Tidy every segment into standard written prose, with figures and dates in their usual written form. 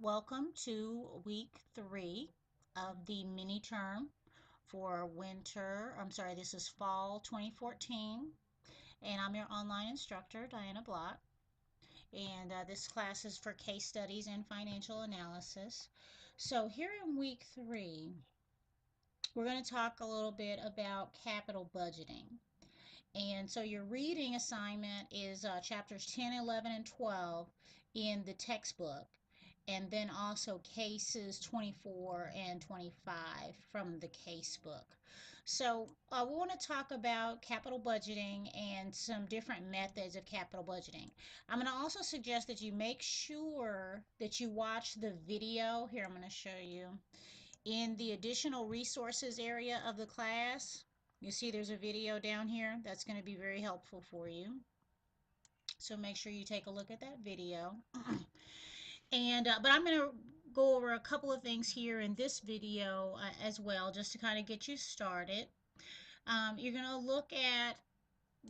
Welcome to week 3 of the mini term for this is fall 2014, and I'm your online instructor, Diana Block. And this class is for case studies and financial analysis. So, here in week 3, we're going to talk a little bit about capital budgeting. And so your reading assignment is chapters 10, 11, and 12 in the textbook, and then also cases 24 and 25 from the case book. So we want to talk about capital budgeting and some different methods of capital budgeting. I'm going to also suggest that you make sure that you watch the video. Here, I'm going to show you in the additional resources area of the class. You see there's a video down here that's going to be very helpful for you. So make sure you take a look at that video. But I'm going to go over a couple of things here in this video as well, just to kind of get you started. You're going to look at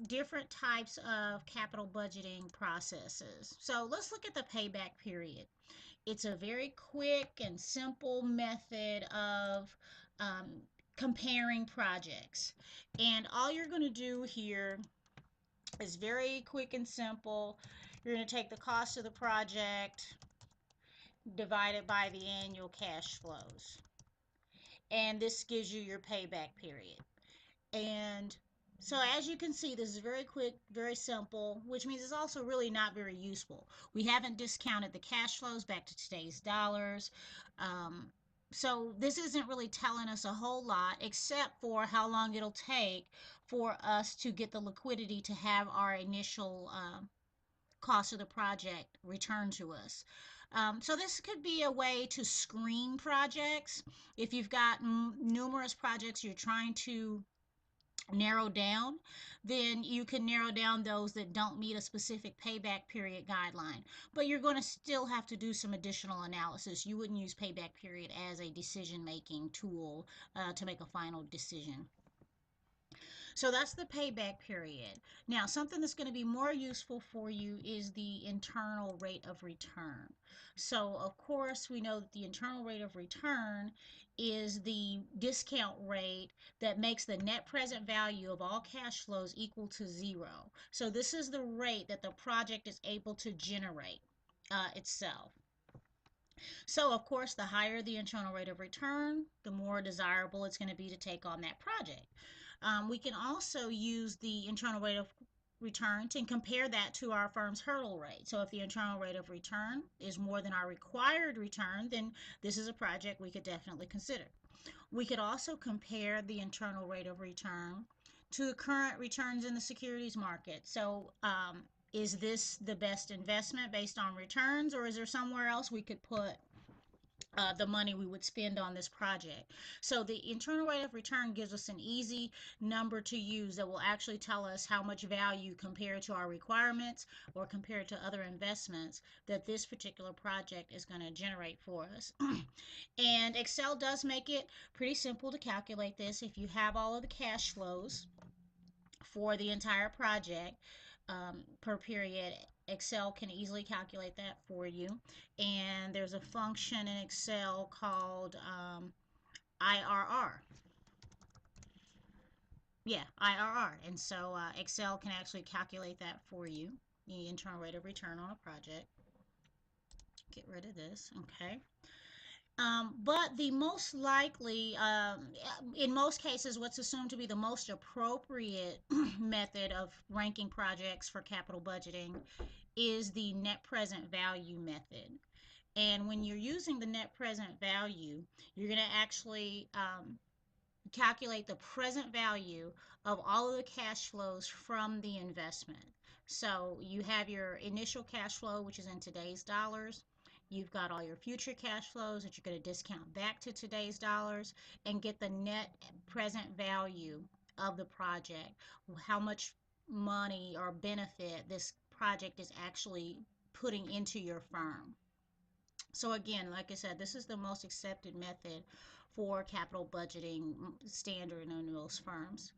different types of capital budgeting processes. So let's look at the payback period. It's a very quick and simple method of comparing projects. And all you're going to do here is very quick and simple. You're going to take the cost of the project divided by the annual cash flows. And this gives you your payback period. And so as you can see, this is very quick, very simple, which means it's also really not very useful. We haven't discounted the cash flows back to today's dollars. So this isn't really telling us a whole lot except for how long it'll take for us to get the liquidity to have our initial cost of the project returned to us. So this could be a way to screen projects. If you've got numerous projects you're trying to narrow down, then you can narrow down those that don't meet a specific payback period guideline. But you're going to still have to do some additional analysis. You wouldn't use payback period as a decision-making tool to make a final decision. So that's the payback period. Now, something that's going to be more useful for you is the internal rate of return. So, of course, we know that the internal rate of return is the discount rate that makes the net present value of all cash flows equal to 0. So this is the rate that the project is able to generate itself. So, of course, the higher the internal rate of return, the more desirable it's going to be to take on that project. We can also use the internal rate of return to compare that to our firm's hurdle rate. So if the internal rate of return is more than our required return, then this is a project we could definitely consider. We could also compare the internal rate of return to current returns in the securities market. So is this the best investment based on returns, or is there somewhere else we could put the money we would spend on this project? So the internal rate of return gives us an easy number to use that will actually tell us how much value compared to our requirements or compared to other investments that this particular project is going to generate for us. And Excel does make it pretty simple to calculate this. If you have all of the cash flows for the entire project per period, Excel can easily calculate that for you. And there's a function in Excel called IRR. Yeah, IRR. And so Excel can actually calculate that for you, the internal rate of return on a project. Get rid of this, okay? But the most likely, in most cases, what's assumed to be the most appropriate method of ranking projects for capital budgeting is the net present value method. And when you're using the net present value, you're going to actually calculate the present value of all of the cash flows from the investment. So you have your initial cash flow, which is in today's dollars. You've got all your future cash flows that you're going to discount back to today's dollars and get the net present value of the project, how much money or benefit this project is actually putting into your firm. So again, like I said, this is the most accepted method for capital budgeting standard in most firms.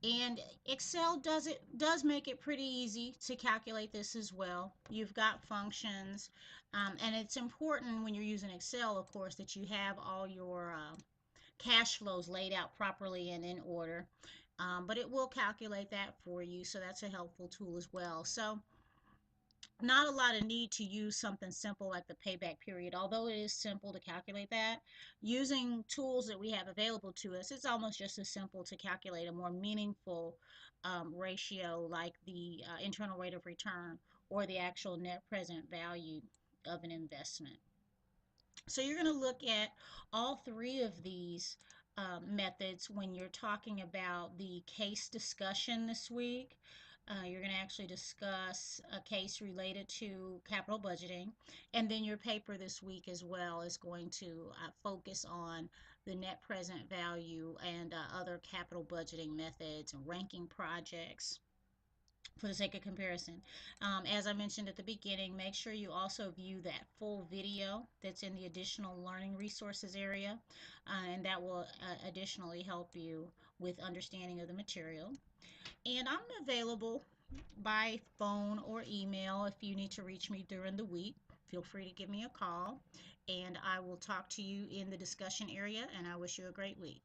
And Excel does make it pretty easy to calculate this as well. You've got functions, and it's important when you're using Excel, of course, that you have all your cash flows laid out properly and in order. But it will calculate that for you, so that's a helpful tool as well. So not a lot of need to use something simple like the payback period. Although it is simple to calculate that, using tools that we have available to us, it's almost just as simple to calculate a more meaningful ratio like the internal rate of return or the actual net present value of an investment. So you're going to look at all three of these methods when you're talking about the case discussion this week. You're going to actually discuss a case related to capital budgeting, and then your paper this week as well is going to focus on the net present value and other capital budgeting methods and ranking projects for the sake of comparison. As I mentioned at the beginning, make sure you also view that full video that's in the additional learning resources area, and that will additionally help you with understanding of the material. And I'm available by phone or email if you need to reach me during the week. Feel free to give me a call, and I will talk to you in the discussion area, and I wish you a great week.